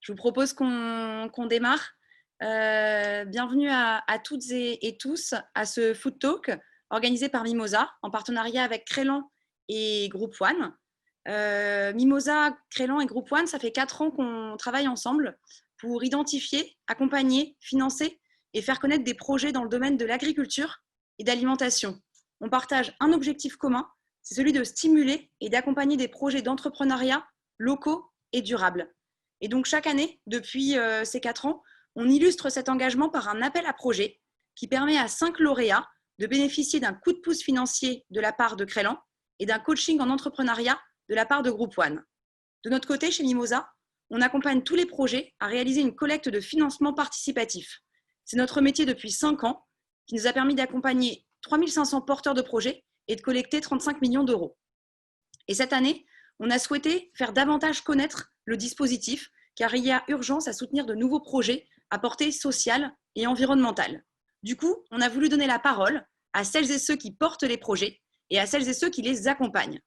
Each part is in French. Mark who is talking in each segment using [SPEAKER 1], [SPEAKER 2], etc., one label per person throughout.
[SPEAKER 1] Je vous propose qu'on démarre. Bienvenue à toutes et tous à ce Food Talk organisé par Mimosa en partenariat avec Crélan et Group One. Mimosa, Crélan et Group One, ça fait 4 ans qu'on travaille ensemble pour identifier, accompagner, financer et faire connaître des projets dans le domaine de l'agriculture et d'alimentation. On partage un objectif commun, c'est celui de stimuler et d'accompagner des projets d'entrepreneuriat locaux et durables. Et donc, chaque année, depuis ces 4 ans, on illustre cet engagement par un appel à projet qui permet à 5 lauréats de bénéficier d'un coup de pouce financier de la part de Crélan et d'un coaching en entrepreneuriat de la part de Group One. De notre côté, chez Mimosa, on accompagne tous les projets à réaliser une collecte de financement participatif. C'est notre métier depuis 5 ans qui nous a permis d'accompagner 3500 porteurs de projets et de collecter 35 millions d'euros. Et cette année, on a souhaité faire davantage connaître le dispositif, car il y a urgence à soutenir de nouveaux projets à portée sociale et environnementale. Du coup, on a voulu donner la parole à celles et ceux qui portent les projets et à celles et ceux qui les accompagnent.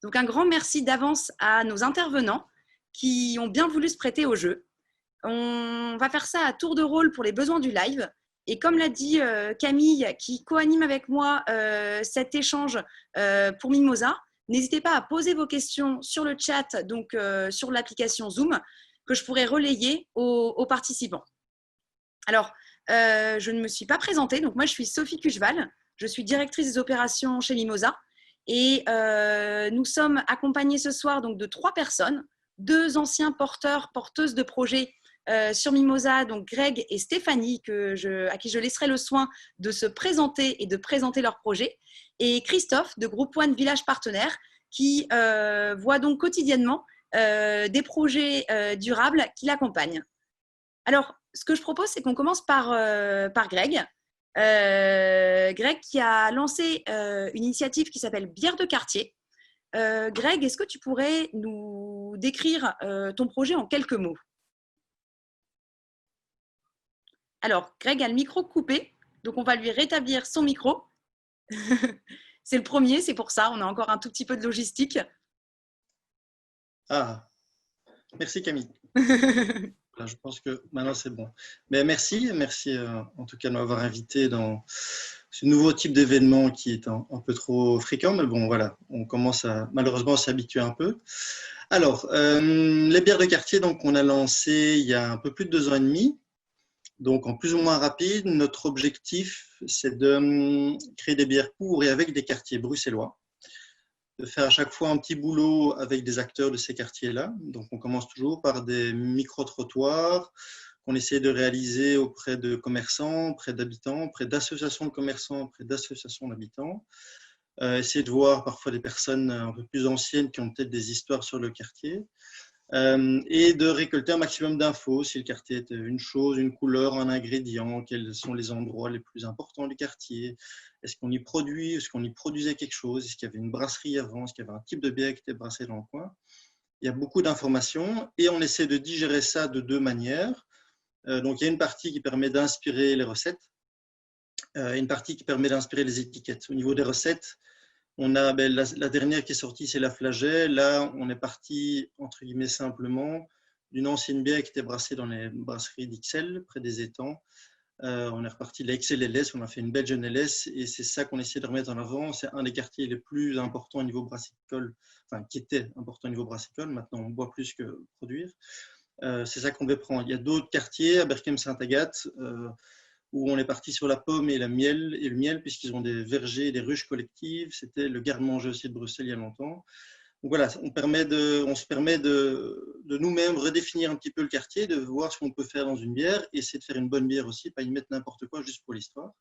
[SPEAKER 1] Donc un grand merci d'avance à nos intervenants qui ont bien voulu se prêter au jeu. On va faire ça à tour de rôle pour les besoins du live. Et comme l'a dit Camille, qui co-anime avec moi cet échange pour Mimosa, n'hésitez pas à poser vos questions sur le chat, donc sur l'application Zoom, que je pourrai relayer aux participants. Alors, je ne me suis pas présentée, donc moi je suis Sophie Cucheval, je suis directrice des opérations chez Mimosa et nous sommes accompagnés ce soir donc, de 3 personnes, 2 anciens porteuses de projets sur Mimosa, donc Greg et Stéphanie, à qui je laisserai le soin de se présenter et de présenter leur projet, et Christophe de Group One Village Partenaire, qui voit donc quotidiennement des projets durables qui l'accompagnent. Alors, ce que je propose, c'est qu'on commence par Greg. Greg qui a lancé une initiative qui s'appelle Bière de quartier. Greg, est-ce que tu pourrais nous décrire ton projet en quelques mots? Alors, Greg a le micro coupé, donc on va lui rétablir son micro. C'est le premier, c'est pour ça, on a encore un tout petit peu de logistique.
[SPEAKER 2] Ah, merci Camille. Là, je pense que maintenant c'est bon. Mais merci en tout cas de m'avoir invité dans ce nouveau type d'événement qui est un peu trop fréquent, mais bon voilà, on commence à malheureusement s'habituer un peu. Alors, les bières de quartier, donc on a lancé il y a un peu plus de 2 ans et demi. Donc, en plus ou moins rapide, notre objectif, c'est de créer des bières pour et avec des quartiers bruxellois, de faire à chaque fois un petit boulot avec des acteurs de ces quartiers-là. Donc, on commence toujours par des micro-trottoirs qu'on essaie de réaliser auprès de commerçants, auprès d'habitants, auprès d'associations de commerçants, auprès d'associations d'habitants. Essayer de voir parfois des personnes un peu plus anciennes qui ont peut-être des histoires sur le quartier. Et de récolter un maximum d'infos, si le quartier est une chose, une couleur, un ingrédient, quels sont les endroits les plus importants du quartier, est-ce qu'on y produit, est-ce qu'on y produisait quelque chose, est-ce qu'il y avait une brasserie avant, est-ce qu'il y avait un type de bière qui était brassé dans le coin. Il y a beaucoup d'informations et on essaie de digérer ça de 2 manières. Donc il y a une partie qui permet d'inspirer les recettes, une partie qui permet d'inspirer les étiquettes. Au niveau des recettes, on a la dernière qui est sortie, c'est la Flagey. Là, on est parti, entre guillemets, simplement d'une ancienne bière qui était brassée dans les brasseries d'Ixelles, près des étangs. On est reparti de la XLLS, on a fait une Belgian LS et c'est ça qu'on essaie de remettre en avant. C'est un des quartiers les plus importants au niveau brassicole, enfin qui était important au niveau brassicole. Maintenant, on boit plus que produire. C'est ça qu'on veut prendre. Il y a d'autres quartiers, à Berchem-Saint-Agathe, où on est parti sur la pomme et le miel, puisqu'ils ont des vergers et des ruches collectives. C'était le garde-manger aussi de Bruxelles il y a longtemps. Donc voilà, on se permet de nous-mêmes redéfinir un petit peu le quartier, de voir ce qu'on peut faire dans une bière, et essayer de faire une bonne bière aussi, pas y mettre n'importe quoi juste pour l'histoire.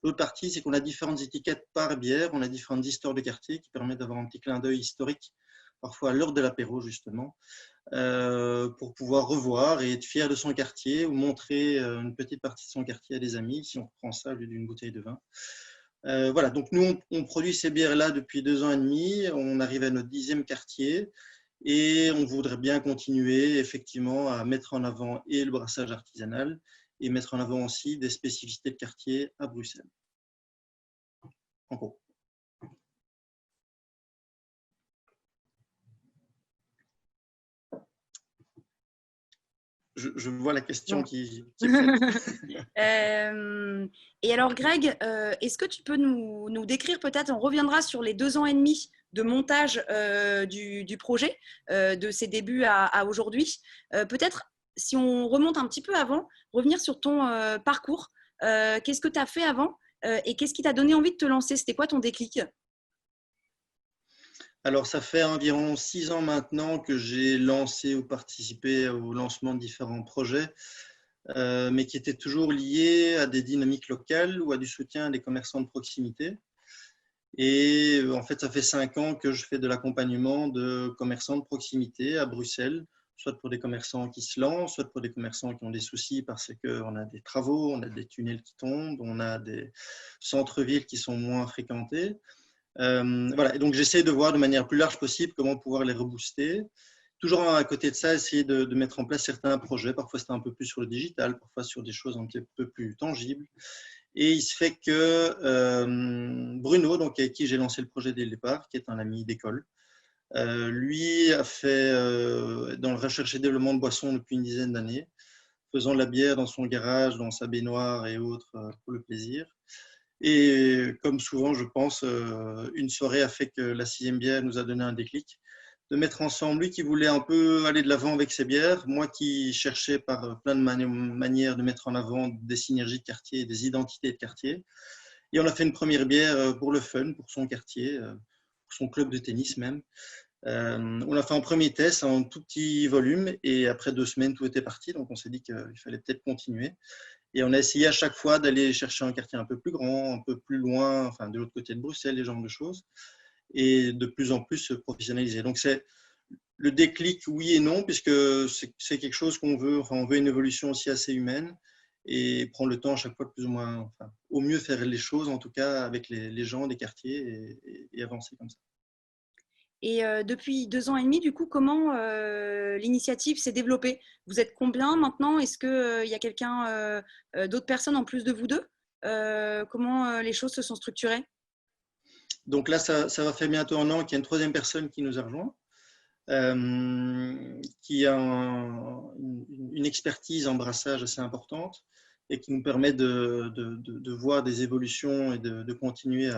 [SPEAKER 2] L'autre partie, c'est qu'on a différentes étiquettes par bière, on a différentes histoires de quartier qui permettent d'avoir un petit clin d'œil historique, parfois à l'heure de l'apéro justement, pour pouvoir revoir et être fier de son quartier ou montrer une petite partie de son quartier à des amis, si on reprend ça au lieu d'une bouteille de vin. Voilà, donc nous, on produit ces bières-là depuis 2 ans et demi, on arrive à notre 10e quartier et on voudrait bien continuer effectivement à mettre en avant et le brassage artisanal et mettre en avant aussi des spécificités de quartier à Bruxelles. En gros. je vois la question
[SPEAKER 1] Non.
[SPEAKER 2] qui est prête.
[SPEAKER 1] Et alors, Greg, est-ce que tu peux nous décrire peut-être, on reviendra sur les 2 ans et demi de montage du projet, de ses débuts à aujourd'hui. Peut-être, si on remonte un petit peu avant, revenir sur ton parcours. Qu'est-ce que tu as fait avant et qu'est-ce qui t'a donné envie de te lancer? C'était quoi ton déclic?
[SPEAKER 2] Alors, ça fait environ 6 ans maintenant que j'ai lancé ou participé au lancement de différents projets, mais qui étaient toujours liés à des dynamiques locales ou à du soutien à des commerçants de proximité. Et en fait, ça fait 5 ans que je fais de l'accompagnement de commerçants de proximité à Bruxelles, soit pour des commerçants qui se lancent, soit pour des commerçants qui ont des soucis parce qu'on a des travaux, on a des tunnels qui tombent, on a des centres-villes qui sont moins fréquentés. Voilà. Et donc, j'essaie de voir de manière plus large possible comment pouvoir les rebooster. Toujours à côté de ça, essayer de mettre en place certains projets. Parfois, c'est un peu plus sur le digital, parfois sur des choses un petit peu plus tangibles. Et il se fait que Bruno, donc avec qui j'ai lancé le projet dès le départ, qui est un ami d'école, lui a fait dans le recherche et développement de boissons depuis une dizaine d'années, faisant de la bière dans son garage, dans sa baignoire et autres pour le plaisir. Et comme souvent, je pense, une soirée a fait que la 6e bière nous a donné un déclic de mettre ensemble, lui qui voulait un peu aller de l'avant avec ses bières, moi qui cherchais par plein de manières de mettre en avant des synergies de quartier, des identités de quartier. Et on a fait une première bière pour le fun, pour son quartier, pour son club de tennis même. On a fait un premier test en tout petit volume et après 2 semaines, tout était parti. Donc on s'est dit qu'il fallait peut-être continuer. Et on a essayé à chaque fois d'aller chercher un quartier un peu plus grand, un peu plus loin, enfin de l'autre côté de Bruxelles, les genres de choses, et de plus en plus se professionnaliser. Donc c'est le déclic, oui et non, puisque c'est quelque chose qu'on veut, enfin on veut une évolution aussi assez humaine et prendre le temps à chaque fois de plus ou moins, enfin, au mieux faire les choses, en tout cas avec les gens des quartiers et avancer comme ça.
[SPEAKER 1] Et depuis 2 ans et demi, du coup, comment l'initiative s'est développée? Vous êtes combien maintenant? Est-ce qu'il y a quelqu'un, d'autres personnes en plus de vous deux? Comment les choses se sont structurées?
[SPEAKER 2] Donc là, ça va faire bientôt un an qu'il y a une 3e personne qui nous a rejoint, qui a une expertise en brassage assez importante et qui nous permet de voir des évolutions et de continuer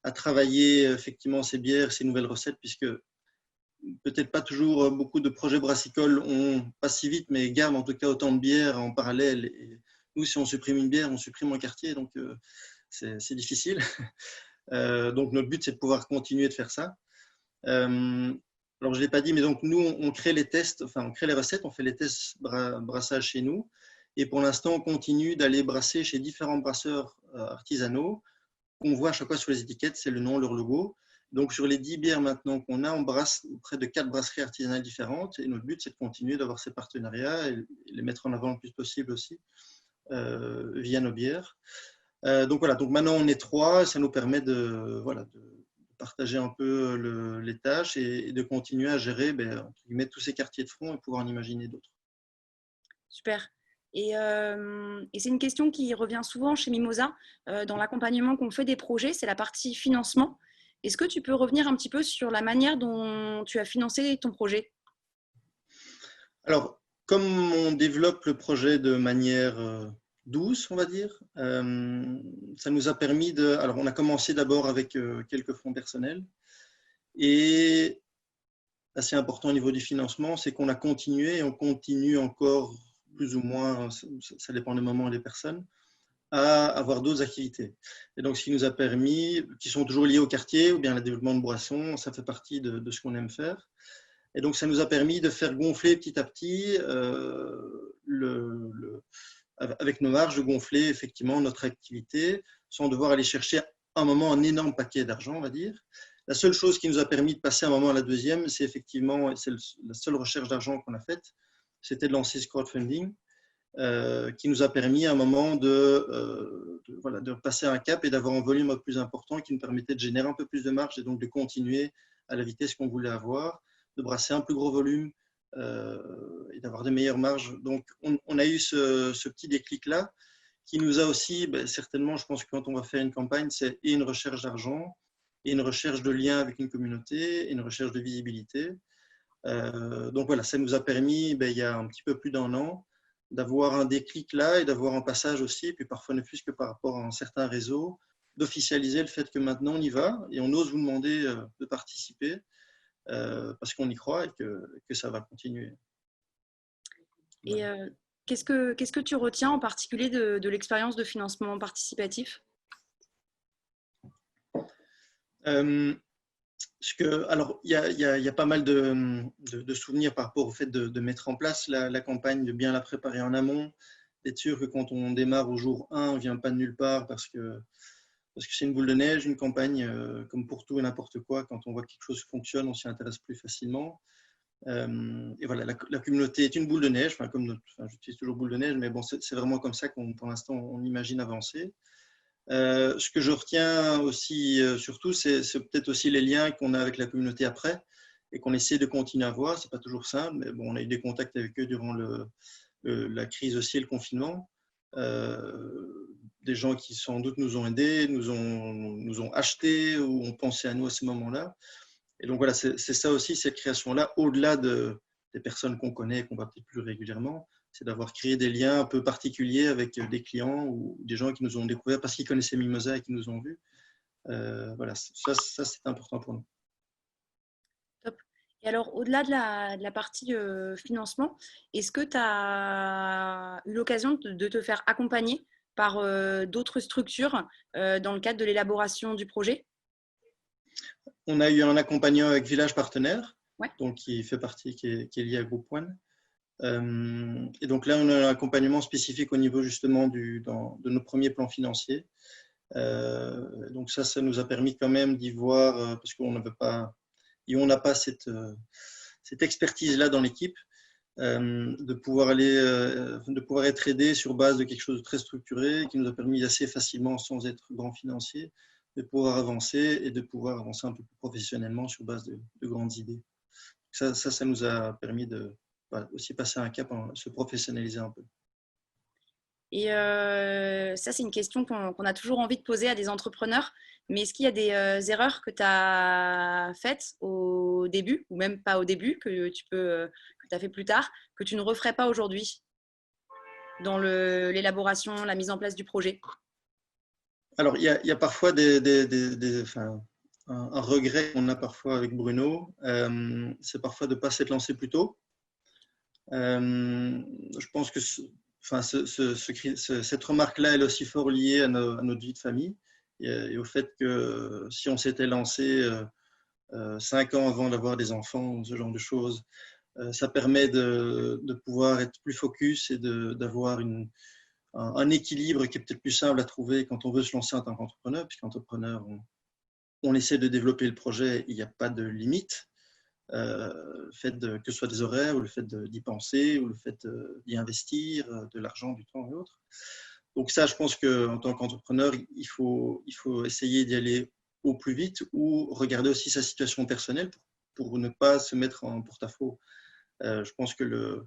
[SPEAKER 2] à travailler effectivement ces bières, ces nouvelles recettes, puisque peut-être pas toujours beaucoup de projets brassicoles ont, pas si vite, mais gardent en tout cas autant de bières en parallèle. Et nous, si on supprime une bière, on supprime un quartier, donc c'est difficile. Donc notre but, c'est de pouvoir continuer de faire ça. Alors je ne l'ai pas dit, mais donc nous, on crée les tests, enfin on crée les recettes, on fait les tests brassage chez nous. Et pour l'instant, on continue d'aller brasser chez différents brasseurs artisanaux qu'on voit à chaque fois sur les étiquettes, c'est le nom, leur logo. Donc sur les 10 bières maintenant qu'on a, on brasse près de 4 brasseries artisanales différentes. Et notre but, c'est de continuer d'avoir ces partenariats et les mettre en avant le plus possible aussi via nos bières. Donc voilà, donc maintenant on est 3, ça nous permet de partager un peu les tâches et de continuer à gérer entre guillemets, tous ces quartiers de front et pouvoir en imaginer d'autres.
[SPEAKER 1] Super. Et c'est une question qui revient souvent chez Mimosa dans l'accompagnement qu'on fait des projets, c'est la partie financement. Est-ce que tu peux revenir un petit peu sur la manière dont tu as financé ton projet?
[SPEAKER 2] Alors, comme on développe le projet de manière douce, on va dire, ça nous a permis de... Alors, on a commencé d'abord avec quelques fonds personnels et assez important au niveau du financement, c'est qu'on a continué et on continue encore plus ou moins, ça dépend des moments et des personnes, à avoir d'autres activités. Et donc, ce qui nous a permis, qui sont toujours liés au quartier ou bien le développement de boissons, ça fait partie de ce qu'on aime faire. Et donc, ça nous a permis de faire gonfler petit à petit, avec nos marges, de gonfler effectivement notre activité sans devoir aller chercher à un moment un énorme paquet d'argent, on va dire. La seule chose qui nous a permis de passer un moment à la deuxième, c'est effectivement, c'est la seule recherche d'argent qu'on a faite, c'était de lancer ce crowdfunding, qui nous a permis à un moment de passer un cap et d'avoir un volume plus important qui nous permettait de générer un peu plus de marge et donc de continuer à la vitesse qu'on voulait avoir, de brasser un plus gros volume et d'avoir de meilleures marges. Donc, on a eu ce petit déclic-là qui nous a aussi, certainement, je pense que quand on va faire une campagne, c'est une recherche d'argent, et une recherche de lien avec une communauté, et une recherche de visibilité. Donc voilà, ça nous a permis, il y a un petit peu plus d'1 an, d'avoir un déclic là et d'avoir un passage aussi, puis parfois ne plus que par rapport à un certain réseau, d'officialiser le fait que maintenant on y va et on ose vous demander de participer parce qu'on y croit et que ça va continuer.
[SPEAKER 1] Et
[SPEAKER 2] Voilà.
[SPEAKER 1] qu'est-ce que tu retiens en particulier de l'expérience de financement participatif?
[SPEAKER 2] Alors, il y a pas mal de souvenirs par rapport au fait de mettre en place la campagne, de bien la préparer en amont, d'être sûr que quand on démarre au jour 1, on ne vient pas de nulle part parce que c'est une boule de neige, une campagne, comme pour tout et n'importe quoi. Quand on voit que quelque chose fonctionne, on s'y intéresse plus facilement. Et voilà, la communauté est une boule de neige, j'utilise toujours boule de neige, mais bon, c'est vraiment comme ça pour l'instant, on imagine avancer. Ce que je retiens aussi, surtout, c'est peut-être aussi les liens qu'on a avec la communauté après et qu'on essaie de continuer à voir. Ce n'est pas toujours simple, mais bon, on a eu des contacts avec eux durant la crise aussi et le confinement. Des gens qui sans doute nous ont aidés, nous ont achetés ou ont pensé à nous à ce moment-là. Et donc voilà, c'est ça aussi, cette création-là, au-delà des personnes qu'on connaît, qu'on voit peut-être plus régulièrement, c'est d'avoir créé des liens un peu particuliers avec des clients ou des gens qui nous ont découvert parce qu'ils connaissaient Mimosa et qui nous ont vus. Voilà, ça c'est important pour nous.
[SPEAKER 1] Top. Et alors, au-delà de la partie financement, est-ce que tu as eu l'occasion de te faire accompagner par d'autres structures dans le cadre de l'élaboration du projet?
[SPEAKER 2] On a eu un accompagnant avec Village Partenaire,
[SPEAKER 1] Ouais.
[SPEAKER 2] donc qui fait partie, qui est lié à Groupe One. Et donc là, on a un accompagnement spécifique au niveau justement de nos premiers plans financiers. Donc ça nous a permis quand même d'y voir, parce qu'on n'avait pas, et on n'a pas cette expertise-là dans l'équipe, de pouvoir être aidé sur base de quelque chose de très structuré qui nous a permis assez facilement, sans être grand financier, de pouvoir avancer et de pouvoir avancer un peu plus professionnellement sur base de grandes idées. Ça nous a permis de aussi passer un cap, se professionnaliser un peu.
[SPEAKER 1] Et ça, c'est une question qu'on a toujours envie de poser à des entrepreneurs. Mais est-ce qu'il y a des erreurs que tu as faites au début, ou même pas au début, que tu as fait plus tard, que tu ne referais pas aujourd'hui dans l'élaboration, la mise en place du projet?
[SPEAKER 2] Alors, il y a parfois un regret qu'on a parfois avec Bruno, c'est parfois de ne pas s'être lancé plus tôt. Je pense que cette remarque-là, elle est aussi fort liée à notre vie de famille et au fait que si on s'était lancé 5 ans avant d'avoir des enfants, ce genre de choses, ça permet de pouvoir être plus focus et d'avoir un équilibre qui est peut-être plus simple à trouver quand on veut se lancer en tant qu'entrepreneur, puisqu'entrepreneur, on essaie de développer le projet, il n'y a pas de limite. Le fait que ce soit des horaires, ou le fait d'y penser, ou le fait d'y investir, de l'argent, du temps et autres. Donc ça, je pense qu'en tant qu'entrepreneur, il faut essayer d'y aller au plus vite ou regarder aussi sa situation personnelle pour ne pas se mettre en porte-à-faux. Je pense que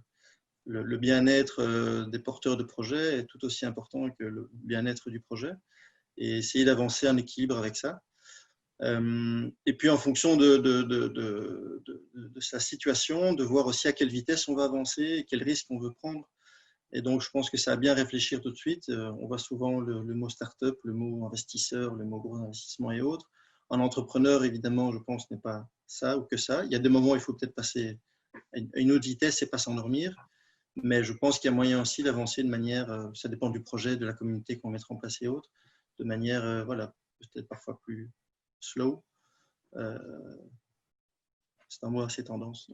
[SPEAKER 2] le bien-être des porteurs de projets est tout aussi important que le bien-être du projet et essayer d'avancer en équilibre avec ça. Et puis en fonction de sa situation, de voir aussi à quelle vitesse on va avancer et quel risque on veut prendre. Et donc je pense que c'est à bien réfléchir tout de suite. On voit souvent le mot start-up, le mot investisseur, le mot gros investissement et autres. Un entrepreneur, évidemment, je pense, n'est pas ça ou que ça. Il y a des moments où il faut peut-être passer à une autre vitesse et pas s'endormir. Mais je pense qu'il y a moyen aussi d'avancer de manière, ça dépend du projet, de la communauté qu'on mettra en place et autres, de manière, voilà, peut-être parfois plus slow. C'est un mot assez tendance.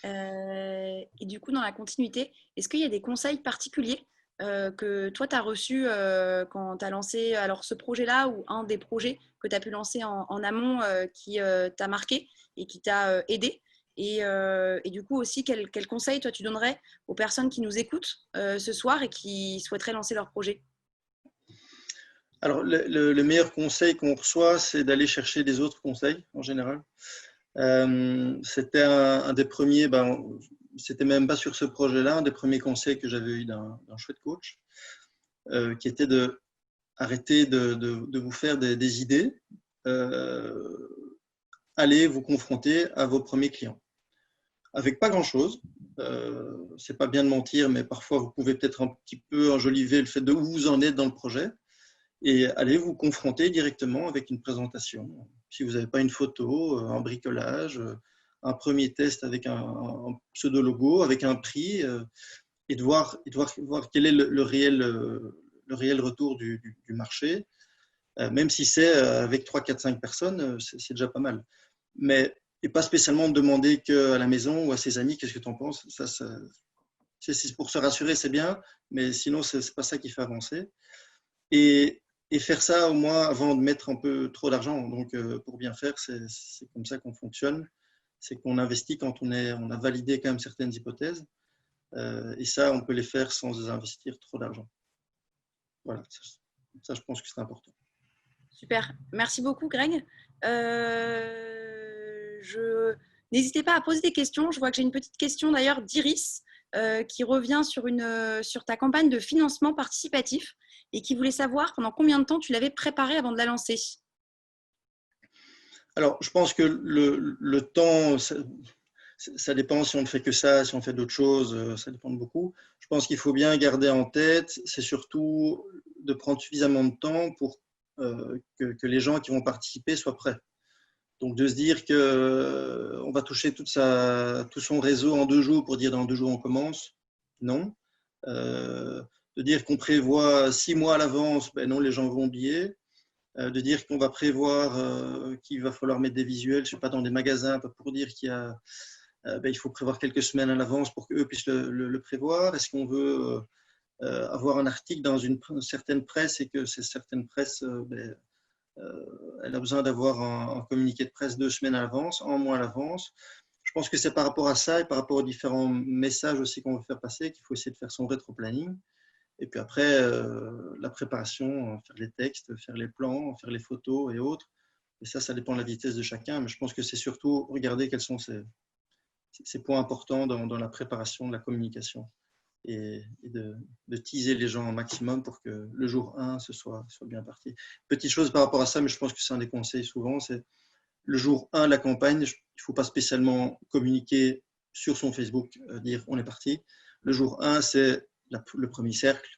[SPEAKER 1] Et du coup, dans la continuité, est-ce qu'il y a des conseils particuliers que toi, tu as reçus quand tu as lancé alors, ce projet-là ou un des projets que tu as pu lancer en amont qui t'a marqué et qui t'a aidé? Et du coup aussi, quel conseil toi tu donnerais aux personnes qui nous écoutent ce soir et qui souhaiteraient lancer leur projet?
[SPEAKER 2] Alors, le meilleur conseil qu'on reçoit, c'est d'aller chercher des autres conseils en général. C'était un des premiers, c'était même pas sur ce projet-là, un des premiers conseils que j'avais eu d'un chouette coach, qui était de arrêter de vous faire des idées, allez vous confronter à vos premiers clients. Avec pas grand-chose. C'est pas bien de mentir, mais parfois vous pouvez peut-être un petit peu enjoliver le fait de où vous en êtes dans le projet et allez vous confronter directement avec une présentation. Si vous n'avez pas une photo, un bricolage, un premier test avec un pseudo-logo, avec un prix, et de voir quel est le réel retour du marché. Même si c'est avec 3, 4, 5 personnes, c'est déjà pas mal. Mais et pas spécialement demander qu'à la maison ou à ses amis, qu'est-ce que tu en penses? C'est pour se rassurer, c'est bien, mais sinon, ce n'est pas ça qui fait avancer. Et faire ça au moins avant de mettre un peu trop d'argent. Donc, pour bien faire, c'est comme ça qu'on fonctionne. C'est qu'on investit quand on a validé quand même certaines hypothèses. Et ça, on peut les faire sans investir trop d'argent. Voilà, ça, je pense que c'est important.
[SPEAKER 1] Super. Merci beaucoup, Greg. N'hésitez pas à poser des questions. Je vois que j'ai une petite question d'ailleurs d'Iris qui revient sur ta campagne de financement participatif et qui voulait savoir pendant combien de temps tu l'avais préparée avant de la lancer.
[SPEAKER 2] Alors, je pense que le temps, ça dépend si on ne fait que ça, si on fait d'autres choses, ça dépend de beaucoup. Je pense qu'il faut bien garder en tête, c'est surtout de prendre suffisamment de temps pour que les gens qui vont participer soient prêts. Donc, de se dire qu'on va toucher tout son réseau en 2 jours pour dire dans 2 jours on commence, non. De dire qu'on prévoit 6 mois à l'avance, ben non, les gens vont oublier. De dire qu'on va prévoir qu'il va falloir mettre des visuels, je sais pas, dans des magasins pour dire il faut prévoir quelques semaines à l'avance pour qu'eux puissent le prévoir. Est-ce qu'on veut avoir un article dans une certaine presse et que cette certaine presse elle a besoin d'avoir un communiqué de presse 2 semaines à l'avance, 1 mois à l'avance. Je pense que c'est par rapport à ça et par rapport aux différents messages aussi qu'on veut faire passer qu'il faut essayer de faire son rétro-planning. Et puis après, la préparation, faire les textes, faire les plans, faire les photos et autres. Et ça dépend de la vitesse de chacun. Mais je pense que c'est surtout regarder quels sont ces points importants dans la préparation de la communication et de teaser les gens au maximum pour que le jour 1, ce soit bien parti. Petite chose par rapport à ça, mais je pense que c'est un des conseils souvent, c'est le jour 1 de la campagne, il ne faut pas spécialement communiquer sur son Facebook, dire on est parti. Le jour 1, c'est le premier cercle.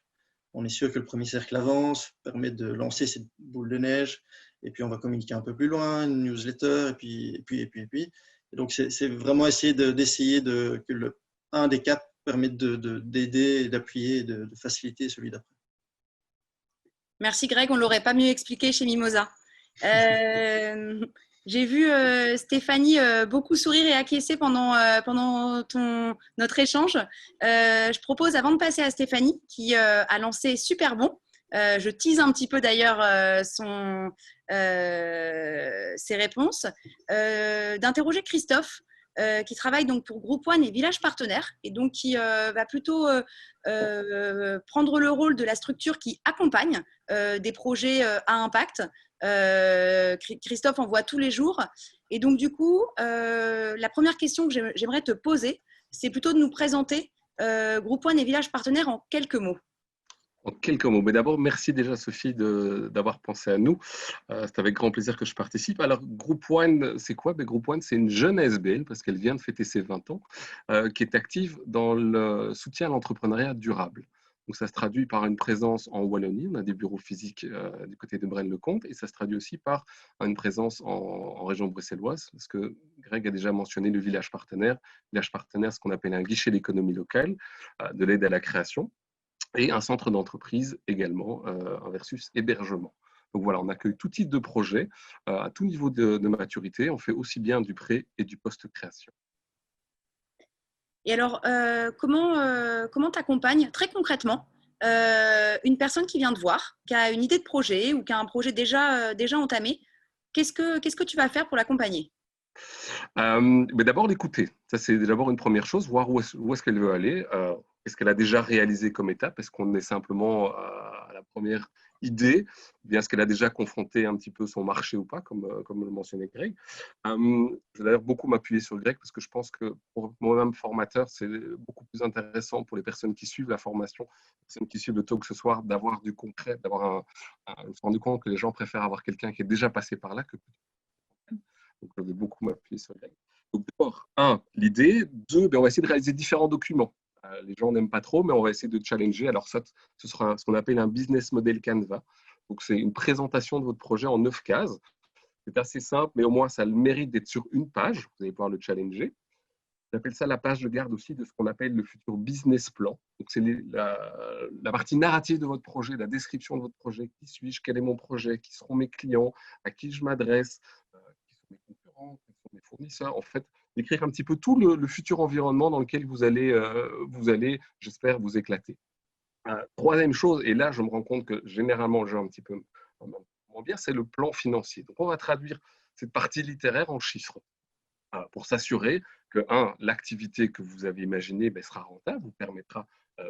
[SPEAKER 2] On est sûr que le premier cercle avance, permet de lancer cette boule de neige, et puis on va communiquer un peu plus loin, une newsletter, et puis. Et donc, c'est vraiment essayer que le 1 des 4 permette d'aider, d'appuyer et de faciliter celui d'après.
[SPEAKER 1] Merci Greg, on ne l'aurait pas mieux expliqué chez Mimosa. J'ai vu Stéphanie beaucoup sourire et acquiescer pendant notre échange. Je propose, avant de passer à Stéphanie, qui a lancé Super Bon, je tease un petit peu d'ailleurs ses réponses, d'interroger Christophe, qui travaille donc pour Group One et Village Partenaire, et donc qui va plutôt prendre le rôle de la structure qui accompagne des projets à impact. Christophe en voit tous les jours. Et donc, du coup, la première question que j'aimerais te poser, c'est plutôt de nous présenter Group One et Village Partenaire en quelques mots.
[SPEAKER 3] En quelques mots. Mais d'abord, merci déjà Sophie d'avoir pensé à nous. C'est avec grand plaisir que je participe. Alors, Group One, c'est quoi? Group One, c'est une jeune ASBL, parce qu'elle vient de fêter ses 20 ans, qui est active dans le soutien à l'entrepreneuriat durable. Donc, ça se traduit par une présence en Wallonie. On a des bureaux physiques du côté de Braine-le-Comte, et ça se traduit aussi par une présence en région bruxelloise, parce que Greg a déjà mentionné le village partenaire. Village partenaire, ce qu'on appelle un guichet d'économie locale, de l'aide à la création, et un centre d'entreprise également, un versus hébergement. Donc voilà, on accueille tout type de projet, à tout niveau de maturité. On fait aussi bien du pré et du post-création.
[SPEAKER 1] Et alors, comment t'accompagnes très concrètement une personne qui vient te voir, qui a une idée de projet ou qui a un projet déjà entamé? Qu'est-ce que tu vas faire pour l'accompagner?
[SPEAKER 3] Mais d'abord, l'écouter. Ça, c'est d'abord une première chose, voir où est-ce qu'elle veut aller. Qu'est-ce qu'elle a déjà réalisé comme étape? Est-ce qu'on est simplement à la première idée? Ou bien est-ce qu'elle a déjà confronté un petit peu son marché ou pas, comme le mentionnait Greg? Je vais d'ailleurs beaucoup m'appuyer sur Greg parce que je pense que pour moi-même formateur, c'est beaucoup plus intéressant pour les personnes qui suivent la formation, les personnes qui suivent le talk ce soir, d'avoir du concret, d'avoir je me suis rendu compte que les gens préfèrent avoir quelqu'un qui est déjà passé par là que Donc, je vais beaucoup m'appuyer sur Greg. Donc, d'abord, l'idée. 2, on va essayer de réaliser différents documents. Les gens n'aiment pas trop, mais on va essayer de challenger. Alors, ça, ce sera ce qu'on appelle un business model Canva. Donc, c'est une présentation de votre projet en 9 cases. C'est assez simple, mais au moins, ça a le mérite d'être sur une page. Vous allez pouvoir le challenger. J'appelle ça la page de garde aussi de ce qu'on appelle le futur business plan. Donc, c'est la partie narrative de votre projet, la description de votre projet. Qui suis-je? Quel est mon projet? Qui seront mes clients? À qui je m'adresse? Qui sont mes concurrents? Quels sont mes fournisseurs? En fait, d'écrire un petit peu tout le futur environnement dans lequel vous allez, j'espère, vous éclater. Troisième chose, et là, je me rends compte que généralement, j'ai un petit peu moins bien, c'est le plan financier. Donc, on va traduire cette partie littéraire en chiffres pour s'assurer que, l'activité que vous avez imaginée sera rentable, vous permettra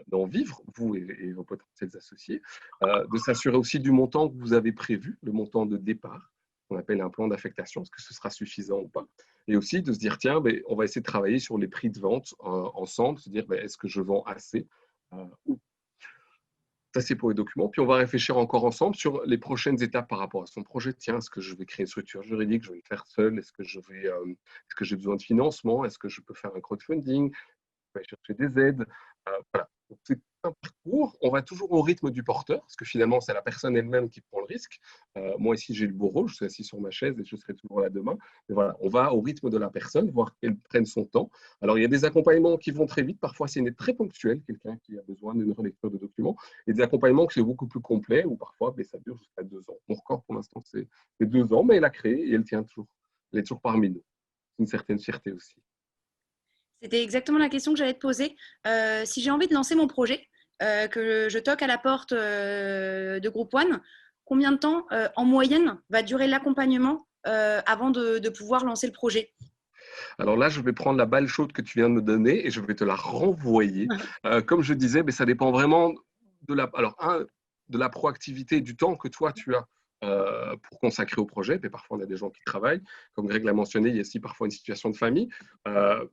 [SPEAKER 3] d'en vivre, vous et vos potentiels associés, de s'assurer aussi du montant que vous avez prévu, le montant de départ, qu'on appelle un plan d'affectation, est-ce que ce sera suffisant ou pas, et aussi de se dire, tiens, on va essayer de travailler sur les prix de vente ensemble, se dire, est-ce que je vends assez ou ça, c'est pour les documents. Puis, on va réfléchir encore ensemble sur les prochaines étapes par rapport à son projet. Tiens, est-ce que je vais créer une structure juridique? Je vais le faire seul? Est-ce que j'ai besoin de financement? Est-ce que je peux faire un crowdfunding? Je vais chercher des aides. Voilà. Donc, c'est un parcours. On va toujours au rythme du porteur, parce que finalement, c'est la personne elle-même qui prend le risque. Moi, ici, j'ai le bourreau. Je suis assis sur ma chaise et je serai toujours là demain. Mais voilà, on va au rythme de la personne, voir qu'elle prenne son temps. Alors, il y a des accompagnements qui vont très vite. Parfois, c'est une aide très ponctuelle, quelqu'un qui a besoin d'une relecture de documents. Et des accompagnements qui sont beaucoup plus complets, où parfois, ça dure jusqu'à 2 ans. Mon record, pour l'instant, c'est 2 ans, mais elle a créé et elle tient toujours. Elle est toujours parmi nous. C'est une certaine fierté aussi.
[SPEAKER 1] C'était exactement la question que j'allais te poser. Si j'ai envie de lancer mon projet, que je toque à la porte de Group One, combien de temps, en moyenne, va durer l'accompagnement avant de pouvoir lancer le projet?
[SPEAKER 3] Alors là, je vais prendre la balle chaude que tu viens de me donner et je vais te la renvoyer. Comme je disais, ça dépend vraiment de la proactivité et du temps que toi, tu as pour consacrer au projet. Mais parfois, on a des gens qui travaillent. Comme Greg l'a mentionné, il y a aussi parfois une situation de famille.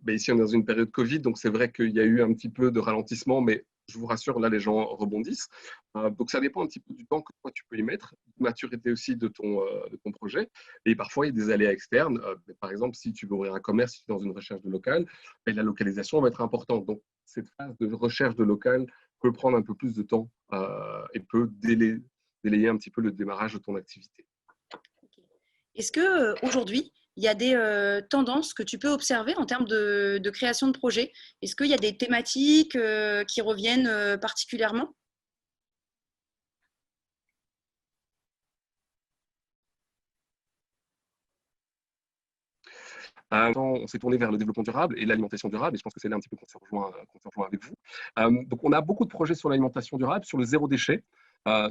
[SPEAKER 3] Ici, on est dans une période Covid, donc c'est vrai qu'il y a eu un petit peu de ralentissement, mais je vous rassure, là, les gens rebondissent. Donc, ça dépend un petit peu du temps que toi, tu peux y mettre, de maturité aussi de ton projet. Et parfois, il y a des aléas externes. Par exemple, si tu veux ouvrir un commerce, si tu es dans une recherche de local, la localisation va être importante. Donc, cette phase de recherche de local peut prendre un peu plus de temps et peut délayer un petit peu le démarrage de ton activité.
[SPEAKER 1] Est-ce qu'aujourd'hui, il y a des tendances que tu peux observer en termes de création de projets? Est-ce qu'il y a des thématiques qui reviennent particulièrement?
[SPEAKER 3] On s'est tourné vers le développement durable et l'alimentation durable, et je pense que c'est là un petit peu qu'on se rejoint avec vous. Donc, on a beaucoup de projets sur l'alimentation durable, sur le zéro déchet,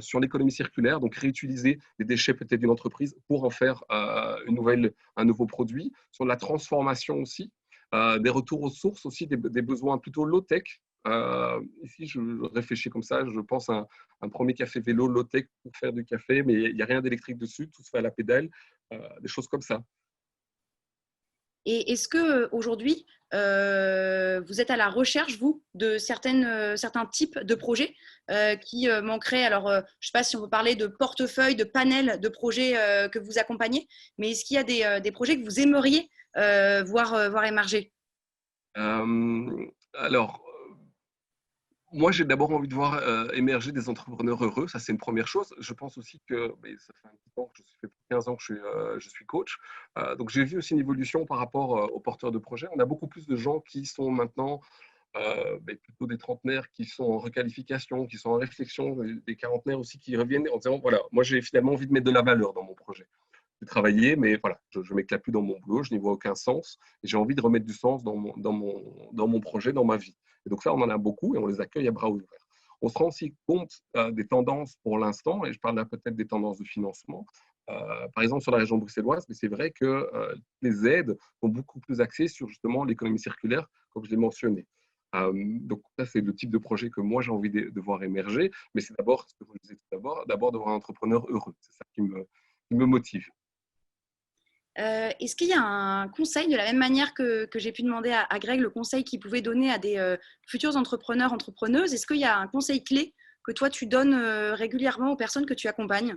[SPEAKER 3] sur l'économie circulaire, donc réutiliser les déchets peut-être d'une entreprise pour en faire un nouveau produit, sur la transformation aussi, des retours aux sources aussi, des besoins plutôt low-tech. Ici, je réfléchis comme ça, je pense à un premier café vélo low-tech pour faire du café, mais il n'y a rien d'électrique dessus, tout se fait à la pédale, des choses comme ça.
[SPEAKER 1] Et est-ce qu'aujourd'hui, vous êtes à la recherche, vous, de certains types de projets qui manqueraient? Alors, je ne sais pas si on peut parler de portefeuille, de panel de projets que vous accompagnez, mais est-ce qu'il y a des projets que vous aimeriez voir émerger?
[SPEAKER 3] Alors, moi, j'ai d'abord envie de voir émerger des entrepreneurs heureux. Ça, c'est une première chose. Je pense aussi que ça fait un petit temps que ça fait 15 ans que je suis coach. Donc, j'ai vu aussi une évolution par rapport aux porteurs de projets. On a beaucoup plus de gens qui sont maintenant plutôt des trentenaires qui sont en requalification, qui sont en réflexion, des quarantenaires aussi qui reviennent en disant, voilà, moi, j'ai finalement envie de mettre de la valeur dans mon projet. J'ai travaillé, mais voilà, je ne m'éclate plus dans mon boulot, je n'y vois aucun sens. Et j'ai envie de remettre du sens dans mon projet, dans ma vie. Et donc ça, on en a beaucoup et on les accueille à bras ouverts. On se rend aussi compte des tendances pour l'instant, et je parle là peut-être des tendances de financement. Par exemple, sur la région bruxelloise, mais c'est vrai que les aides sont beaucoup plus axées sur justement l'économie circulaire, comme je l'ai mentionné. Donc ça, c'est le type de projet que moi, j'ai envie de voir émerger. Mais c'est d'abord, ce que vous disiez tout d'abord de voir un entrepreneur heureux. C'est ça qui me motive.
[SPEAKER 1] Est-ce qu'il y a un conseil, de la même manière que j'ai pu demander à Greg le conseil qu'il pouvait donner à des futurs entrepreneurs, entrepreneuses, est-ce qu'il y a un conseil clé que toi tu donnes régulièrement aux personnes que tu accompagnes?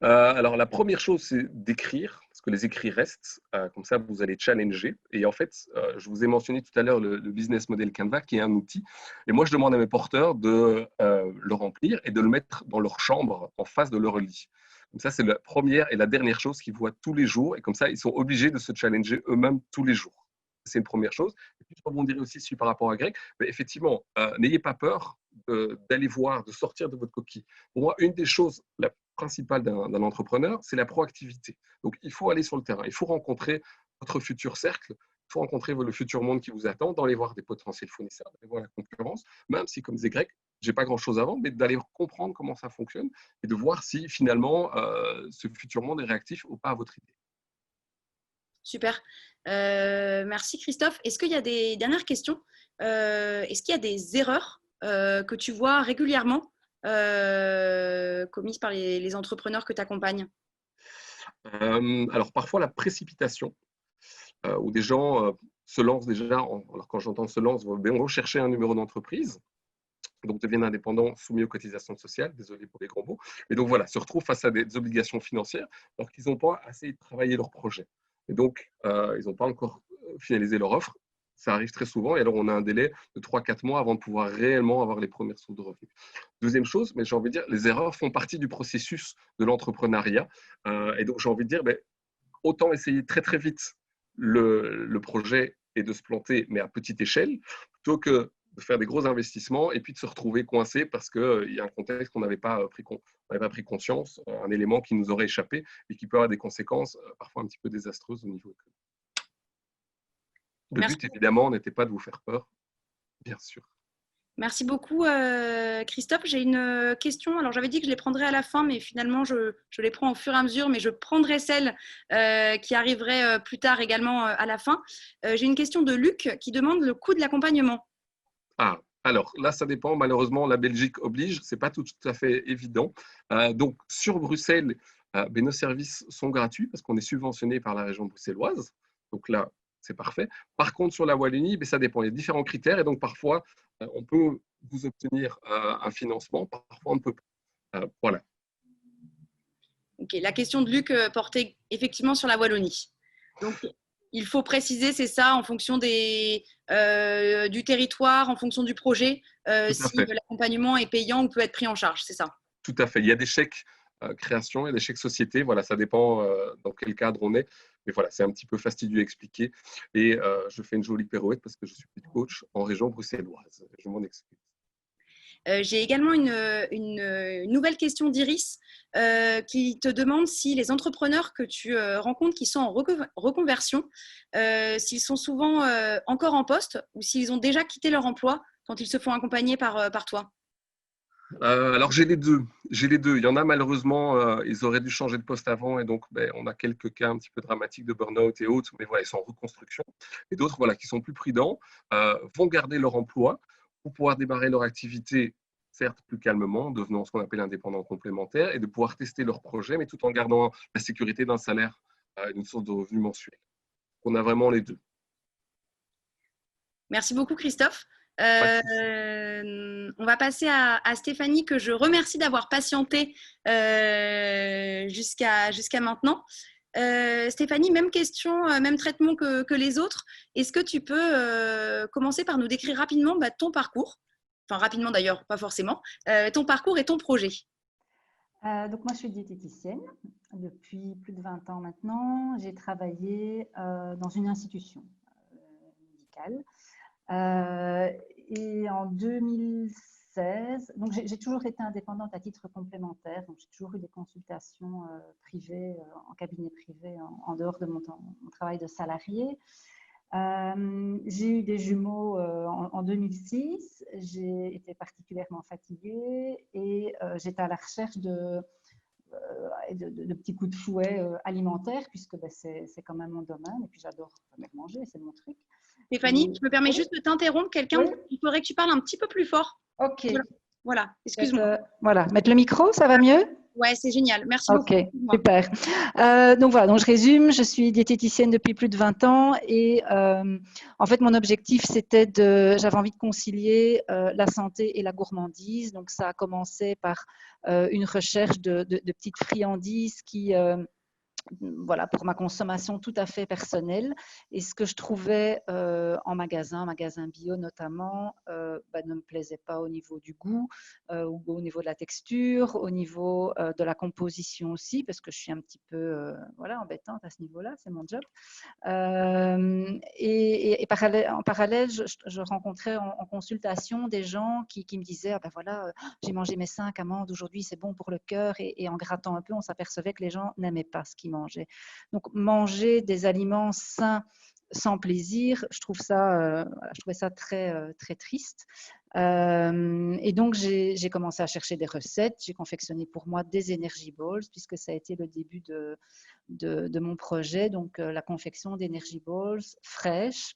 [SPEAKER 3] Alors, la première chose, c'est d'écrire, parce que les écrits restent. Comme ça, vous allez challenger. Et en fait, je vous ai mentionné tout à l'heure le business model Canva, qui est un outil. Et moi, je demande à mes porteurs de le remplir et de le mettre dans leur chambre, en face de leur lit. Comme ça, c'est la première et la dernière chose qu'ils voient tous les jours. Et comme ça, ils sont obligés de se challenger eux-mêmes tous les jours. C'est une première chose. Et puis, je rebondirai aussi par rapport à Greg. Mais effectivement, n'ayez pas peur d'aller voir, de sortir de votre coquille. Pour moi, une des choses la principale d'un entrepreneur, c'est la proactivité. Donc, il faut aller sur le terrain. Il faut rencontrer votre futur cercle. Il faut rencontrer le futur monde qui vous attend, d'aller voir des potentiels fournisseurs, d'aller voir la concurrence, même si, comme disait Greg, je n'ai pas grand-chose avant, mais d'aller comprendre comment ça fonctionne et de voir si, finalement, ce futur monde est réactif ou pas à votre idée.
[SPEAKER 1] Super. Merci Christophe. Est-ce qu'il y a des dernières questions? Est-ce qu'il y a des erreurs que tu vois régulièrement commises par les entrepreneurs que tu accompagnes?
[SPEAKER 3] Alors parfois la précipitation, où des gens se lancent déjà, alors quand j'entends se lancent, vont chercher un numéro d'entreprise, donc deviennent indépendants, soumis aux cotisations sociales, désolé pour les gros mots, et donc voilà, se retrouvent face à des obligations financières alors qu'ils n'ont pas assez travaillé leur projet. Et donc, ils n'ont pas encore finalisé leur offre. Ça arrive très souvent, et alors on a un délai de 3-4 mois avant de pouvoir réellement avoir les premières sources de revenus. Deuxième chose, mais j'ai envie de dire, les erreurs font partie du processus de l'entrepreneuriat. Et donc, j'ai envie de dire, autant essayer très, très vite le projet et de se planter, mais à petite échelle, plutôt que de faire des gros investissements et puis de se retrouver coincé parce qu'il y a un contexte qu'on n'avait pas pris conscience, un élément qui nous aurait échappé et qui peut avoir des conséquences parfois un petit peu désastreuses au niveau économique. Le but, évidemment, n'était pas de vous faire peur, bien sûr.
[SPEAKER 1] Merci beaucoup, Christophe. J'ai une question. Alors, j'avais dit que je les prendrais à la fin, mais finalement, je les prends au fur et à mesure, mais je prendrai celle qui arriverait plus tard également à la fin. J'ai une question de Luc qui demande le coût de l'accompagnement.
[SPEAKER 3] Ah, alors là, ça dépend. Malheureusement, la Belgique oblige. Ce n'est pas tout à fait évident. Donc, sur Bruxelles, nos services sont gratuits parce qu'on est subventionné par la région bruxelloise. Donc là, c'est parfait. Par contre, sur la Wallonie, ça dépend. Il y a différents critères et donc parfois, on peut vous obtenir un financement, parfois on ne peut pas. Voilà.
[SPEAKER 1] Okay. La question de Luc portait effectivement sur la Wallonie. Donc, il faut préciser, c'est ça, en fonction du territoire, en fonction du projet, si l'accompagnement est payant ou peut être pris en charge, c'est ça?
[SPEAKER 3] Tout à fait. Il y a des chèques création, il y a des chèques société. Voilà, ça dépend dans quel cadre on est. Mais voilà, c'est un petit peu fastidieux à expliquer. Et je fais une jolie pirouette parce que je suis coach en région bruxelloise. Je m'en excuse.
[SPEAKER 1] J'ai également une nouvelle question d'Iris qui te demande si les entrepreneurs que tu rencontres qui sont en reconversion, s'ils sont souvent encore en poste ou s'ils ont déjà quitté leur emploi quand ils se font accompagner par toi.
[SPEAKER 3] Alors j'ai les deux. Il y en a malheureusement, ils auraient dû changer de poste avant et donc on a quelques cas un petit peu dramatiques de burn-out et autres, mais voilà, ils sont en reconstruction. Et d'autres qui sont plus prudents, vont garder leur emploi pour pouvoir démarrer leur activité, certes plus calmement, devenant ce qu'on appelle indépendant complémentaire et de pouvoir tester leur projet, mais tout en gardant la sécurité d'un salaire, une source de revenus mensuels. On a vraiment les deux.
[SPEAKER 1] Merci beaucoup Christophe. On va passer à Stéphanie que je remercie d'avoir patienté jusqu'à maintenant. Stéphanie, même question, même traitement que les autres. Est-ce que tu peux commencer par nous décrire rapidement ton parcours, enfin rapidement d'ailleurs, pas forcément, ton parcours et ton projet?
[SPEAKER 4] Donc moi je suis diététicienne depuis plus de 20 ans maintenant. J'ai travaillé dans une institution médicale. Et en 2016, donc j'ai toujours été indépendante à titre complémentaire, donc j'ai toujours eu des consultations privées, en cabinet privé, en dehors de mon travail de salarié. J'ai eu des jumeaux en 2006, j'ai été particulièrement fatiguée et j'étais à la recherche de petits coups de fouet alimentaires, puisque c'est quand même mon domaine, et puis j'adore manger, c'est mon truc.
[SPEAKER 1] Stéphanie, je me permets juste de t'interrompre. Il faudrait que tu parles un petit peu plus fort.
[SPEAKER 4] Ok.
[SPEAKER 1] Voilà, excuse-moi.
[SPEAKER 4] Voilà, mettre le micro, ça va mieux?
[SPEAKER 1] Ouais, c'est génial. Merci beaucoup.
[SPEAKER 4] Ok, super. Donc voilà, donc je résume, je suis diététicienne depuis plus de 20 ans et en fait, mon objectif, j'avais envie de concilier la santé et la gourmandise. Donc ça a commencé par une recherche de petites friandises qui voilà, pour ma consommation tout à fait personnelle. Et ce que je trouvais en magasin bio notamment, ne me plaisait pas au niveau du goût, ou au niveau de la texture, au niveau de la composition aussi, parce que je suis un petit peu voilà, embêtante à ce niveau-là, c'est mon job. En parallèle, je rencontrais en consultation des gens qui me disaient ah ben voilà, j'ai mangé mes 5 amandes aujourd'hui, c'est bon pour le cœur. Et en grattant un peu, on s'apercevait que les gens n'aimaient pas ce qu'ils mangeaient. Donc, manger des aliments sains sans plaisir, je trouvais ça très triste. Et donc, j'ai commencé à chercher des recettes. J'ai confectionné pour moi des Energy Balls, puisque ça a été le début de mon projet. Donc, la confection d'Energy Balls fraîches,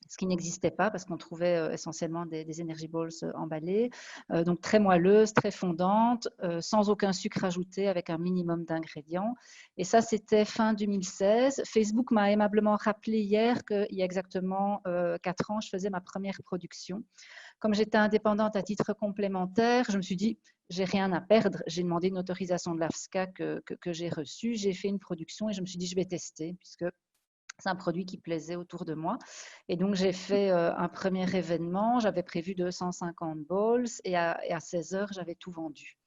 [SPEAKER 4] ce qui n'existait pas parce qu'on trouvait essentiellement des Energy Balls emballées, donc très moelleuses, très fondantes, sans aucun sucre ajouté, avec un minimum d'ingrédients. Et ça, c'était fin 2016. Facebook m'a aimablement rappelé hier qu'il y a exactement 4 ans, je faisais ma première production. Comme j'étais indépendante à titre complémentaire, je me suis dit, j'ai rien à perdre. J'ai demandé une autorisation de l'AFSCA que j'ai reçue. J'ai fait une production et je me suis dit, je vais tester, puisque c'est un produit qui plaisait autour de moi. Et donc, j'ai fait un premier événement. J'avais prévu 250 balls et à 16 heures, j'avais tout vendu.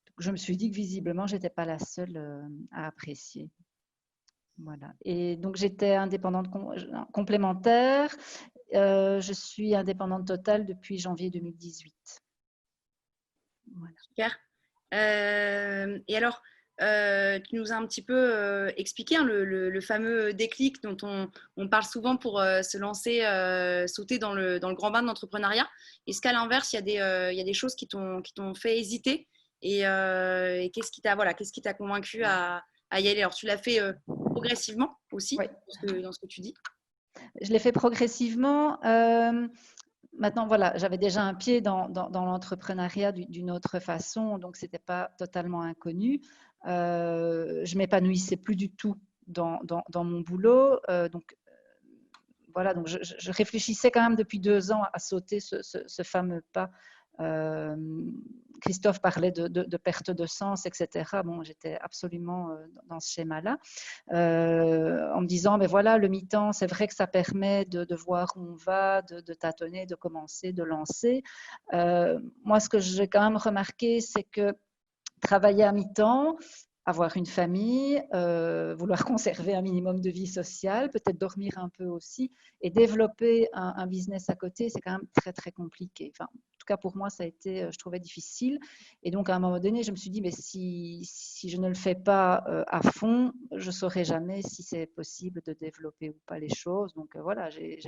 [SPEAKER 4] Donc, je me suis dit que visiblement, je n'étais pas la seule à apprécier. Voilà. Et donc, j'étais indépendante complémentaire. Je suis indépendante totale depuis janvier 2018.
[SPEAKER 1] Voilà. Super. Et alors, tu nous as un petit peu expliqué le fameux déclic dont on parle souvent pour se lancer, sauter dans le grand bain de l'entrepreneuriat. Est-ce qu'à l'inverse, il y a des choses qui t'ont fait hésiter et qu'est-ce qui t'a convaincu à y aller? Alors, tu l'as fait progressivement aussi,
[SPEAKER 4] oui,
[SPEAKER 1] dans ce que tu dis.
[SPEAKER 4] Je l'ai fait progressivement. Maintenant, voilà, j'avais déjà un pied dans l'entrepreneuriat d'une autre façon, donc ce n'était pas totalement inconnu. Je m'épanouissais plus du tout dans mon boulot. Voilà, donc je réfléchissais quand même depuis 2 ans à sauter ce fameux pas. Christophe parlait de perte de sens, etc. Bon, j'étais absolument dans ce schéma-là, en me disant, mais voilà, le mi-temps, c'est vrai que ça permet de voir où on va, de tâtonner, de commencer, de lancer. Moi, ce que j'ai quand même remarqué, c'est que travailler à mi-temps, avoir une famille, vouloir conserver un minimum de vie sociale, peut-être dormir un peu aussi, et développer un business à côté, c'est quand même très compliqué. Enfin, en tout cas, pour moi, ça a été, je trouvais difficile. Et donc, à un moment donné, je me suis dit, mais si je ne le fais pas à fond, je ne saurais jamais si c'est possible de développer ou pas les choses. Donc, voilà, j'ai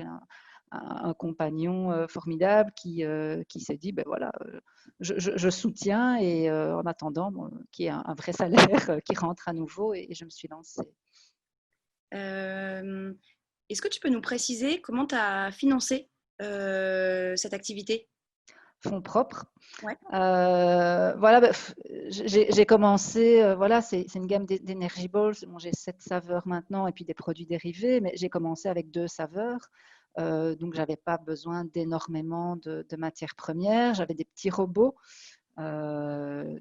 [SPEAKER 4] un compagnon formidable qui s'est dit, ben voilà, je soutiens et en attendant qu'il y ait un vrai salaire qui rentre à nouveau et je me suis lancée.
[SPEAKER 1] Est-ce que tu peux nous préciser comment tu as financé cette activité?
[SPEAKER 4] Fonds propres.
[SPEAKER 1] Ouais.
[SPEAKER 4] Voilà, j'ai commencé, voilà, c'est une gamme d'Energy Balls. Bon, j'ai 7 saveurs maintenant et puis des produits dérivés, mais j'ai commencé avec 2 saveurs. Donc, je n'avais pas besoin d'énormément de matières premières. J'avais des petits robots. Je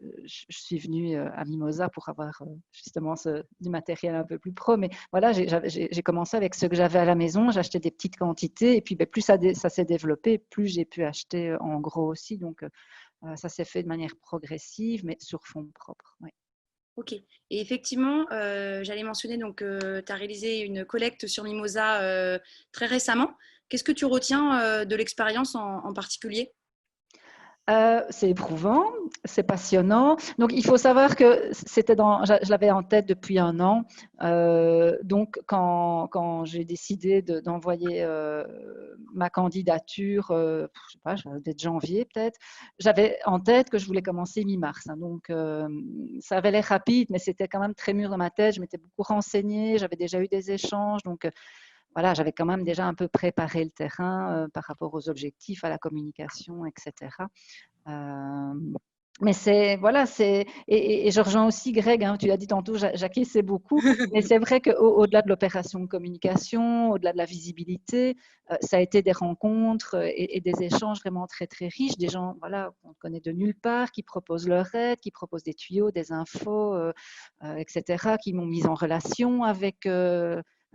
[SPEAKER 4] suis venue à Mimosa pour avoir justement du matériel un peu plus pro. Mais voilà, j'ai commencé avec ce que j'avais à la maison. J'achetais des petites quantités et puis plus ça s'est développé, plus j'ai pu acheter en gros aussi. Donc, ça s'est fait de manière progressive, mais sur fonds propres. Ouais.
[SPEAKER 1] Ok. Et effectivement, j'allais mentionner, donc, tu as réalisé une collecte sur Mimosa très récemment. Qu'est-ce que tu retiens de l'expérience en particulier?
[SPEAKER 4] C'est éprouvant, c'est passionnant. Donc, il faut savoir que je l'avais en tête depuis 1 an. Donc, quand j'ai décidé d'envoyer ma candidature, je sais pas, peut-être janvier peut-être, j'avais en tête que je voulais commencer mi-mars. Hein. Donc, ça avait l'air rapide, mais c'était quand même très mûr dans ma tête. Je m'étais beaucoup renseignée, j'avais déjà eu des échanges. Donc, voilà, j'avais quand même déjà un peu préparé le terrain par rapport aux objectifs, à la communication, etc. Mais et je rejoins aussi Greg, hein, tu l'as dit tantôt, j'acquiesçais beaucoup, mais c'est vrai qu'au-delà de l'opération de communication, au-delà de la visibilité, ça a été des rencontres et des échanges vraiment très très riches, des gens voilà, qu'on connaît de nulle part, qui proposent leur aide, qui proposent des tuyaux, des infos, etc., qui m'ont mise en relation avec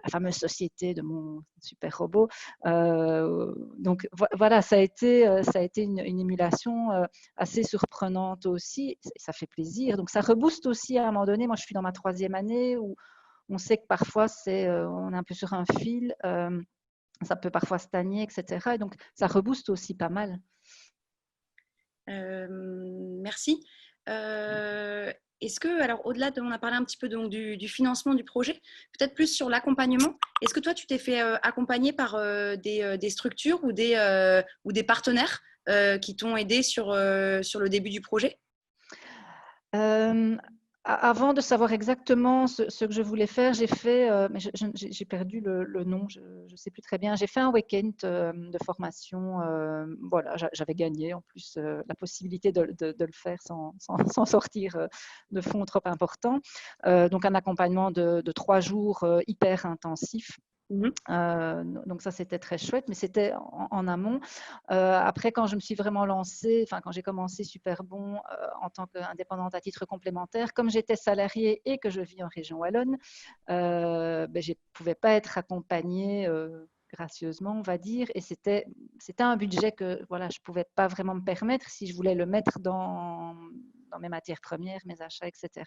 [SPEAKER 4] la fameuse société de mon super robot. Donc voilà, ça a été une émulation assez surprenante aussi. Ça fait plaisir. Donc ça rebooste aussi à un moment donné. Moi, je suis dans ma 3e année où on sait que parfois on est un peu sur un fil. Ça peut parfois stagner, etc. Et donc ça rebooste aussi pas mal.
[SPEAKER 1] Merci. Est-ce que, alors au-delà on a parlé un petit peu donc, du financement du projet, peut-être plus sur l'accompagnement. Est-ce que toi, tu t'es fait accompagner par des structures ou des partenaires qui t'ont aidé sur le début du projet?
[SPEAKER 4] Avant de savoir exactement ce que je voulais faire, j'ai fait, mais j'ai perdu le nom, je ne sais plus très bien. J'ai fait un week-end de formation. Voilà, j'avais gagné en plus la possibilité de le faire sans sortir de fonds trop importants. Donc un accompagnement de 3 jours hyper intensif. Donc ça, c'était très chouette, mais c'était en amont. Après, quand je me suis vraiment lancée, quand j'ai commencé Superbon en tant qu'indépendante à titre complémentaire, comme j'étais salariée et que je vis en région wallonne, je ne pouvais pas être accompagnée gracieusement, on va dire, et c'était un budget que voilà, je ne pouvais pas vraiment me permettre si je voulais le mettre dans mes matières premières, mes achats, etc.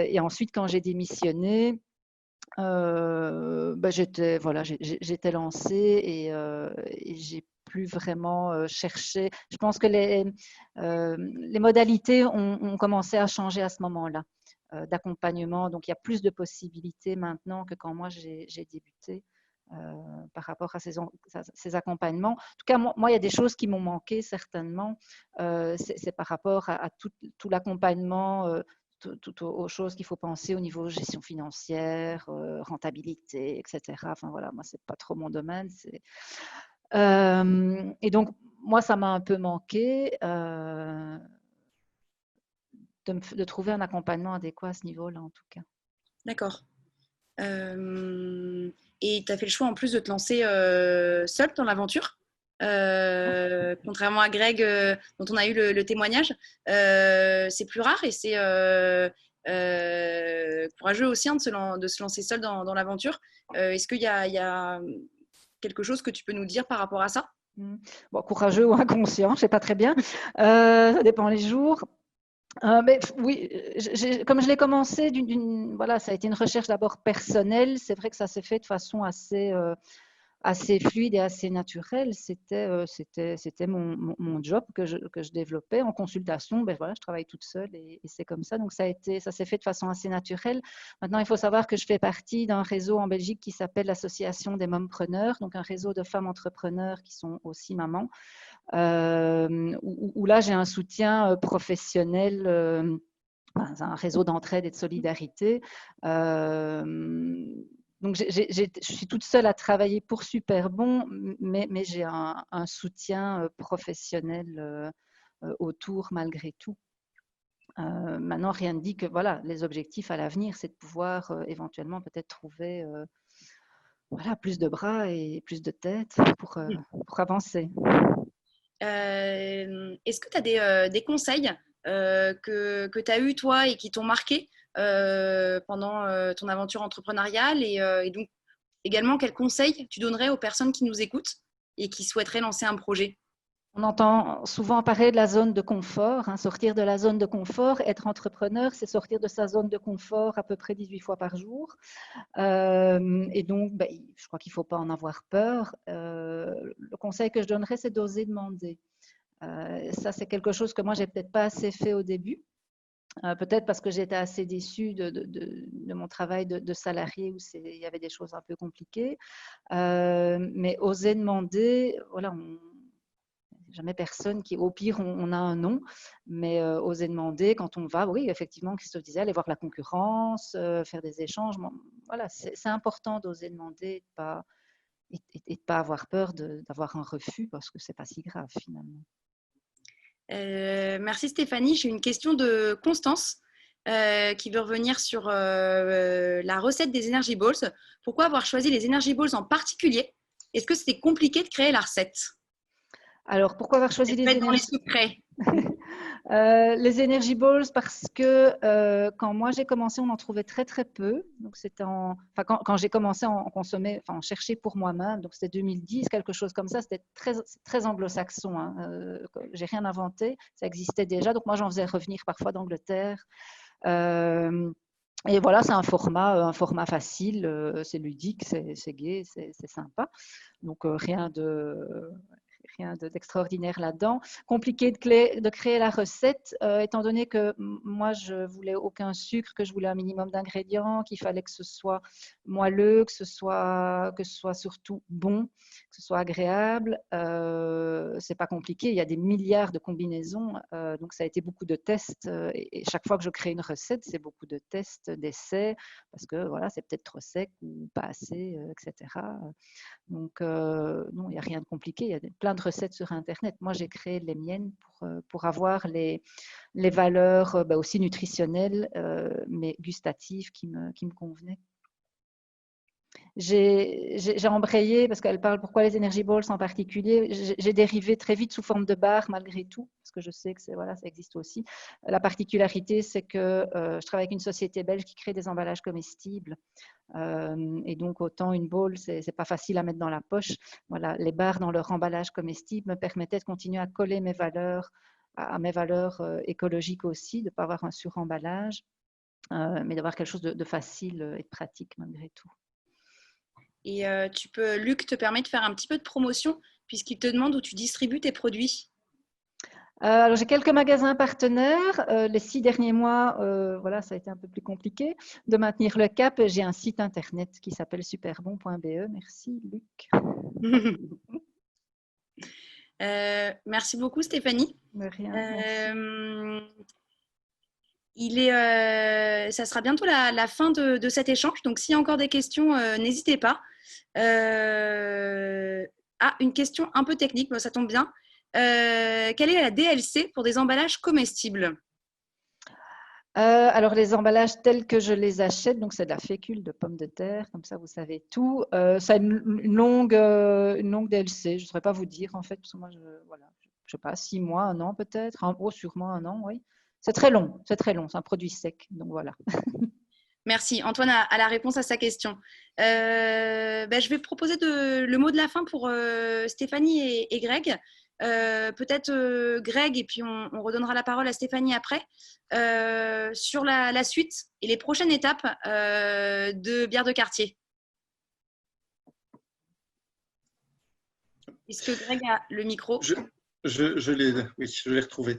[SPEAKER 4] Et ensuite, quand j'ai démissionné, j'étais lancée et j'ai plus vraiment cherché. Je pense que les modalités ont commencé à changer à ce moment-là d'accompagnement. Donc, il y a plus de possibilités maintenant que quand moi j'ai débuté par rapport à ces accompagnements. En tout cas, moi, il y a des choses qui m'ont manqué certainement. C'est par rapport à tout l'accompagnement tout aux choses qu'il faut penser au niveau gestion financière, rentabilité, etc. Enfin voilà, moi, c'est pas trop mon domaine. Et donc, moi, ça m'a un peu manqué de trouver un accompagnement adéquat à ce niveau-là, en tout cas.
[SPEAKER 1] D'accord. Et tu as fait le choix en plus de te lancer seule dans l'aventure, contrairement à Greg dont on a eu le témoignage. C'est plus rare et c'est courageux aussi hein, de se lancer seul dans l'aventure. Est-ce qu'il y a quelque chose que tu peux nous dire par rapport à ça?
[SPEAKER 4] Bon, courageux ou inconscient, je ne sais pas très bien. Ça dépend les jours. Mais oui, comme je l'ai commencé, voilà, ça a été une recherche d'abord personnelle. C'est vrai que ça s'est fait de façon assez fluide et assez naturelle. C'était mon job que je développais en consultation. Ben voilà, je travaille toute seule et c'est comme ça. Donc ça s'est fait de façon assez naturelle. Maintenant, il faut savoir que je fais partie d'un réseau en Belgique qui s'appelle l'Association des mompreneurs, donc un réseau de femmes entrepreneurs qui sont aussi mamans. Où là, j'ai un soutien professionnel, un réseau d'entraide et de solidarité. Donc, je suis toute seule à travailler pour Superbon, mais j'ai un soutien professionnel autour malgré tout. Maintenant, rien ne dit que voilà, les objectifs à l'avenir, c'est de pouvoir éventuellement peut-être trouver voilà, plus de bras et plus de têtes pour avancer.
[SPEAKER 1] Est-ce que tu as des conseils que tu as eu toi et qui t'ont marqué pendant ton aventure entrepreneuriale et donc également quels conseils tu donnerais aux personnes qui nous écoutent et qui souhaiteraient lancer un projet?
[SPEAKER 4] On entend souvent parler de la zone de confort, hein, sortir de la zone de confort. Être entrepreneur, c'est sortir de sa zone de confort à peu près 18 fois par jour. Et donc, je crois qu'il ne faut pas en avoir peur. Le conseil que je donnerais, c'est d'oser demander. Ça, c'est quelque chose que moi, j'ai peut-être pas assez fait au début. Peut-être parce que j'étais assez déçue de mon travail de salarié où il y avait des choses un peu compliquées. Mais oser demander, voilà, jamais personne qui, au pire, on a un nom, mais oser demander quand on va, oui, effectivement, Christophe disait, aller voir la concurrence, faire des échanges. Voilà, c'est important d'oser demander et de pas avoir peur d'avoir un refus parce que c'est pas si grave finalement.
[SPEAKER 1] Merci Stéphanie. J'ai une question de Constance qui veut revenir sur la recette des Energy Balls. Pourquoi avoir choisi les Energy Balls en particulier? Est-ce que c'était compliqué de créer la recette?
[SPEAKER 4] Alors, pourquoi avoir choisi les
[SPEAKER 1] dans les secrets.
[SPEAKER 4] Les Energy Balls parce que quand moi j'ai commencé, on en trouvait très très peu. Donc c'était quand j'ai commencé à en consommer, en chercher pour moi-même. Donc c'était 2010, quelque chose comme ça. C'était très anglo-saxon. Hein. J'ai rien inventé, ça existait déjà. Donc moi j'en faisais revenir parfois d'Angleterre. Et voilà, c'est un format facile, c'est ludique, c'est gai, c'est sympa. Donc rien d'extraordinaire là-dedans. Compliqué de créer la recette, étant donné que moi, je voulais aucun sucre, que je voulais un minimum d'ingrédients, qu'il fallait que ce soit moelleux, que ce soit surtout bon, que ce soit agréable. C'est pas compliqué, il y a des milliards de combinaisons, donc ça a été beaucoup de tests. Et chaque fois que je crée une recette, c'est beaucoup de tests, d'essais, parce que voilà, c'est peut-être trop sec ou pas assez, etc. Donc, non, il n'y a rien de compliqué. Il y a plein de recettes sur Internet. Moi, j'ai créé les miennes pour avoir les valeurs aussi nutritionnelles, mais gustatives qui me convenaient. J'ai embrayé, parce qu'elle parle pourquoi les Energy Balls en particulier. J'ai dérivé très vite sous forme de barre malgré tout, parce que je sais que ça existe aussi. La particularité, c'est que je travaille avec une société belge qui crée des emballages comestibles. Et donc, autant une bowl, c'est pas facile à mettre dans la poche. Voilà, les barres dans leur emballage comestible me permettaient de continuer à coller mes valeurs, à mes valeurs écologiques aussi, de ne pas avoir un suremballage, mais d'avoir quelque chose de facile et de pratique malgré tout.
[SPEAKER 1] Et Luc te permet de faire un petit peu de promotion puisqu'il te demande où tu distribues tes produits.
[SPEAKER 4] Alors, j'ai quelques magasins partenaires. Les 6 derniers mois, voilà, ça a été un peu plus compliqué de maintenir le cap. J'ai un site internet qui s'appelle superbon.be. Merci, Luc.
[SPEAKER 1] Merci beaucoup, Stéphanie.
[SPEAKER 4] De rien.
[SPEAKER 1] Ça sera bientôt la fin de cet échange. Donc, s'il y a encore des questions, n'hésitez pas. Une question un peu technique, ça tombe bien. Quelle est la DLC pour des emballages comestibles?
[SPEAKER 4] Alors, les emballages tels que je les achète, donc c'est de la fécule de pommes de terre, comme ça vous savez tout. Ça a une longue DLC, je ne saurais pas vous dire en fait, parce que moi, je sais pas, 6 mois, 1 an peut-être, sûrement 1 an, oui. C'est très long, c'est un produit sec, donc voilà.
[SPEAKER 1] Merci. Antoine a la réponse à sa question. Je vais proposer le mot de la fin pour Stéphanie et Greg. Peut-être Greg, et puis on redonnera la parole à Stéphanie après, sur la suite et les prochaines étapes de Bière de Quartier. Est-ce que Greg a le micro?
[SPEAKER 2] Je l'ai retrouvé.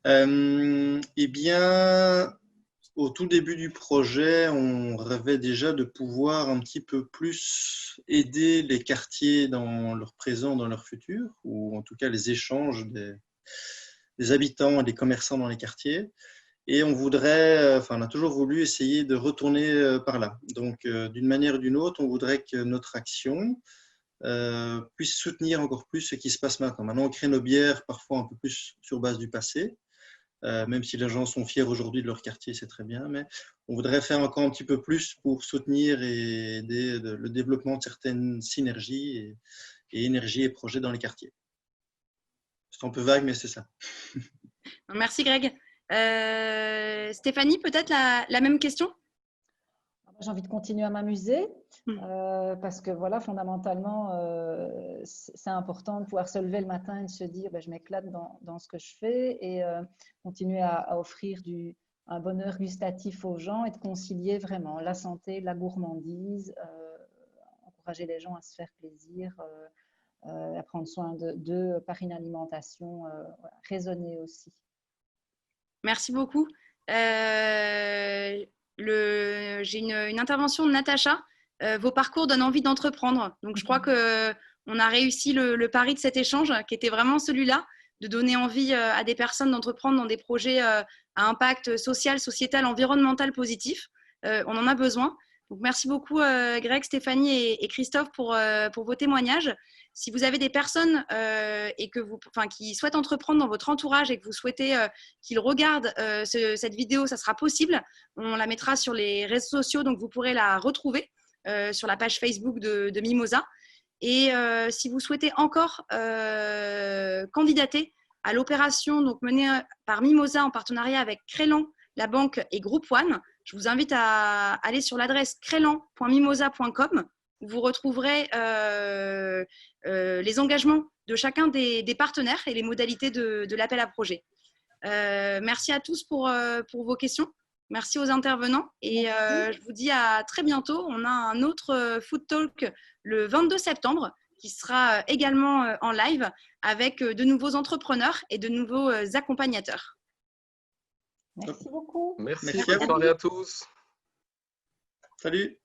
[SPEAKER 2] Eh bien, au tout début du projet, on rêvait déjà de pouvoir un petit peu plus aider les quartiers dans leur présent, dans leur futur, ou en tout cas les échanges des habitants et des commerçants dans les quartiers. Et on a toujours voulu essayer de retourner par là. Donc, d'une manière ou d'une autre, on voudrait que notre action puisse soutenir encore plus ce qui se passe maintenant. Maintenant, on crée nos bières parfois un peu plus sur base du passé. Même si les gens sont fiers aujourd'hui de leur quartier, c'est très bien, mais on voudrait faire encore un petit peu plus pour soutenir et aider le développement de certaines synergies et énergies et projets dans les quartiers. C'est un peu vague, mais c'est ça.
[SPEAKER 1] Merci Greg. Stéphanie, peut-être la même question?
[SPEAKER 4] J'ai envie de continuer à m'amuser parce que voilà, fondamentalement, c'est important de pouvoir se lever le matin et de se dire je m'éclate dans ce que je fais et continuer à offrir un bonheur gustatif aux gens et de concilier vraiment la santé, la gourmandise, encourager les gens à se faire plaisir, à prendre soin d'eux par une alimentation raisonnée aussi.
[SPEAKER 1] Merci beaucoup. J'ai une intervention de Natacha. Vos parcours donnent envie d'entreprendre. Donc, je crois qu'on a réussi le pari de cet échange qui était vraiment celui-là, de donner envie à des personnes d'entreprendre dans des projets à impact social, sociétal, environnemental positif. On en a besoin. Donc, merci beaucoup Greg, Stéphanie et Christophe pour vos témoignages. Si vous avez des personnes qui souhaitent entreprendre dans votre entourage et que vous souhaitez qu'ils regardent cette vidéo, ça sera possible. On la mettra sur les réseaux sociaux, donc vous pourrez la retrouver sur la page Facebook de Mimosa. Et si vous souhaitez encore candidater à l'opération menée par Mimosa en partenariat avec Crélan, la banque et Group One, je vous invite à aller sur l'adresse crélan.mimosa.com où vous retrouverez les engagements de chacun des partenaires et les modalités de l'appel à projet. Merci à tous pour vos questions. Merci aux intervenants et je vous dis à très bientôt. On a un autre Food Talk le 22 septembre qui sera également en live avec de nouveaux entrepreneurs et de nouveaux accompagnateurs.
[SPEAKER 4] Merci beaucoup.
[SPEAKER 3] Merci, bonne soirée à tous.
[SPEAKER 2] Salut.